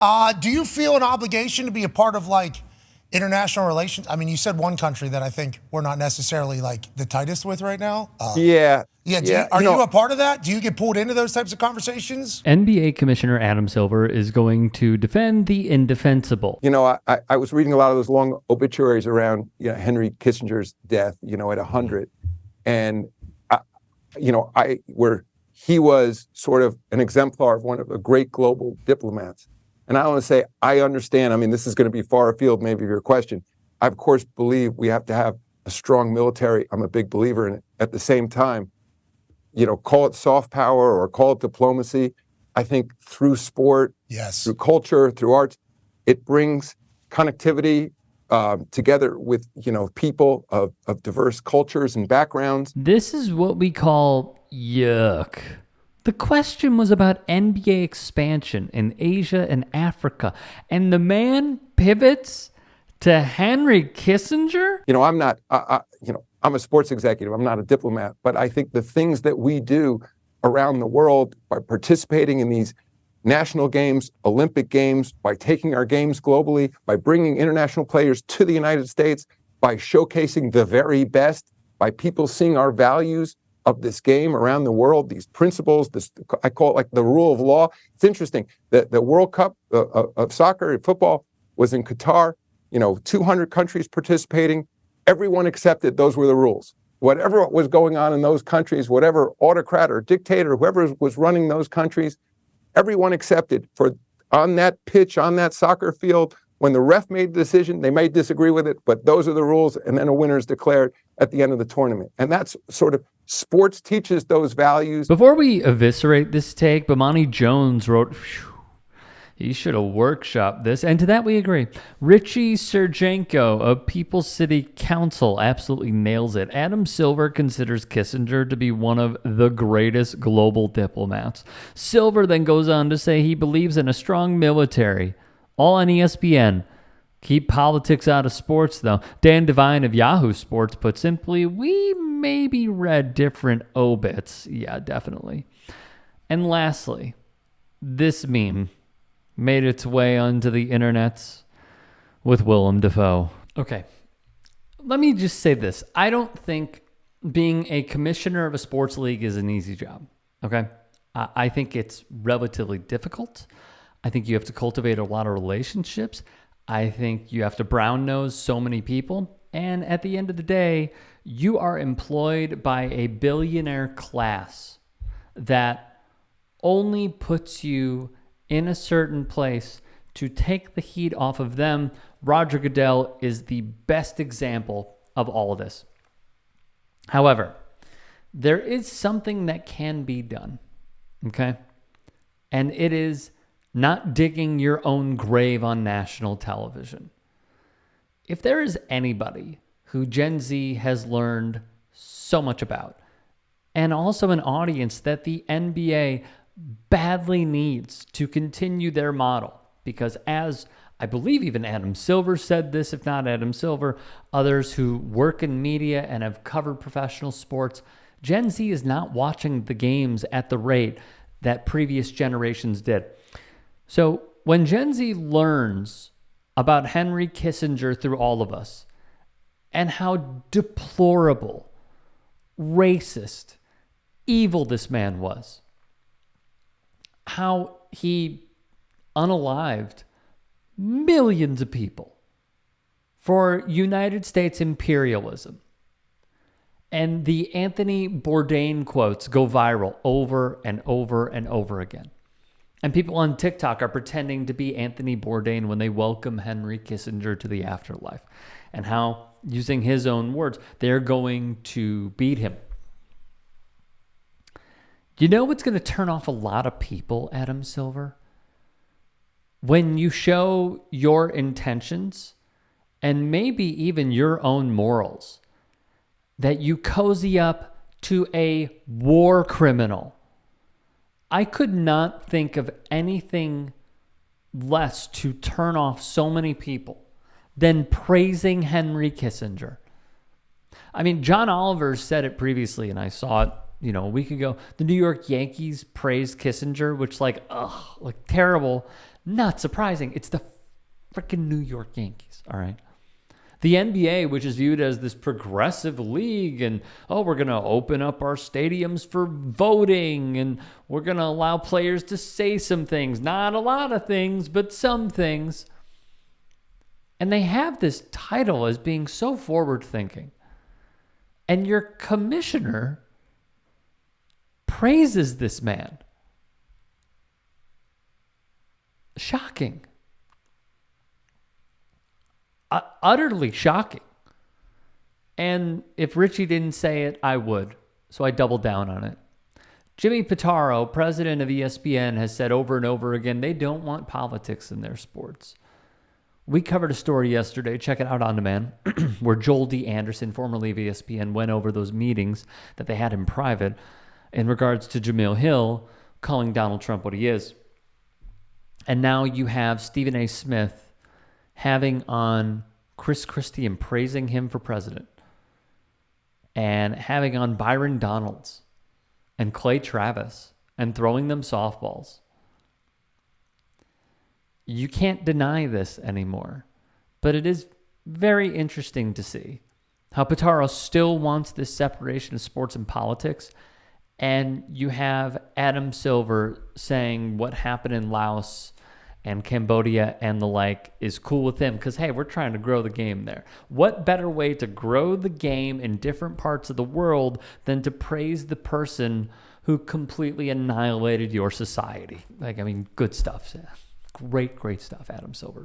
Do you feel an obligation to be a part of like international relations? I mean, you said one country that I think we're not necessarily like the tightest with right now. Yeah. Are you a part of that? Do you get pulled into those types of conversations? NBA Commissioner Adam Silver is going to defend the indefensible. I was reading a lot of those long obituaries around Henry Kissinger's death, at 100. And, where he was sort of an exemplar of one of the great global diplomats. And I want to say, I understand. I mean, this is going to be far afield, maybe, of your question. I, of course, believe we have to have a strong military. I'm a big believer in it. At the same time, call it soft power or call it diplomacy. I think through sport, through culture, through arts, it brings connectivity together with, people of diverse cultures and backgrounds. This is what we call yuck. The question was about NBA expansion in Asia and Africa, and the man pivots to Henry Kissinger? I'm not, I'm a sports executive. I'm not a diplomat, but I think the things that we do around the world by participating in these national games, Olympic games, by taking our games globally, by bringing international players to the United States, by showcasing the very best, by people seeing our values of this game around the world, these principles, I call it like the rule of law. It's interesting that the World Cup of soccer and football was in Qatar, 200 countries participating. Everyone accepted those were the rules. Whatever was going on in those countries, whatever autocrat or dictator, whoever was running those countries, everyone accepted for on that pitch, on that soccer field, when the ref made the decision, they may disagree with it, but those are the rules, and then a winner is declared at the end of the tournament. And that's sort of, sports teaches those values. Before we eviscerate this take, Bomani Jones wrote, he should have workshopped this, and to that we agree. Richie Sergenko of People's City Council absolutely nails it. Adam Silver considers Kissinger to be one of the greatest global diplomats. Silver then goes on to say he believes in a strong military. All on ESPN. Keep politics out of sports, though. Dan Devine of Yahoo Sports put simply, we maybe read different obits. Yeah, definitely. And lastly, this meme made its way onto the internets with Willem Dafoe. Okay, let me just say this. I don't think being a commissioner of a sports league is an easy job, okay? I think it's relatively difficult. I think you have to cultivate a lot of relationships. I think you have to brown nose so many people. And at the end of the day, you are employed by a billionaire class that only puts you in a certain place to take the heat off of them. Roger Goodell is the best example of all of this. However, there is something that can be done, okay? And it is not digging your own grave on national television. If there is anybody who Gen Z has learned so much about, and also an audience that the NBA badly needs to continue their model, because as I believe even Adam Silver said this, if not Adam Silver, others who work in media and have covered professional sports, Gen Z is not watching the games at the rate that previous generations did. So when Gen Z learns about Henry Kissinger through all of us and how deplorable, racist, evil this man was, how he unalived millions of people for United States imperialism, and the Anthony Bourdain quotes go viral over and over and over again. And people on TikTok are pretending to be Anthony Bourdain when they welcome Henry Kissinger to the afterlife. And how, using his own words, they're going to beat him. You know what's going to turn off a lot of people, Adam Silver? When you show your intentions and maybe even your own morals, that you cozy up to a war criminal. I could not think of anything less to turn off so many people than praising Henry Kissinger. I mean, John Oliver said it previously, and I saw it a week ago. The New York Yankees praised Kissinger, which like terrible. Not surprising. It's the freaking New York Yankees, all right? The NBA, which is viewed as this progressive league, and we're going to open up our stadiums for voting, and we're going to allow players to say some things. Not a lot of things, but some things. And they have this title as being so forward-thinking. And your commissioner praises this man. Shocking. Utterly shocking. And if Richie didn't say it, I would. So I doubled down on it. Jimmy Pitaro, president of ESPN, has said over and over again they don't want politics in their sports. We covered a story yesterday, check it out on demand, where Joel D. Anderson, formerly of ESPN, went over those meetings that they had in private in regards to Jamil Hill calling Donald Trump what he is. And now you have Stephen A. Smith having on Chris Christie and praising him for president, and having on Byron Donalds and Clay Travis and throwing them softballs. You can't deny this anymore, but it is very interesting to see how Pitaro still wants this separation of sports and politics, and you have Adam Silver saying what happened in Laos and Cambodia and the like is cool with him because, hey, we're trying to grow the game there. What better way to grow the game in different parts of the world than to praise the person who completely annihilated your society? Good stuff. Great stuff, Adam Silver.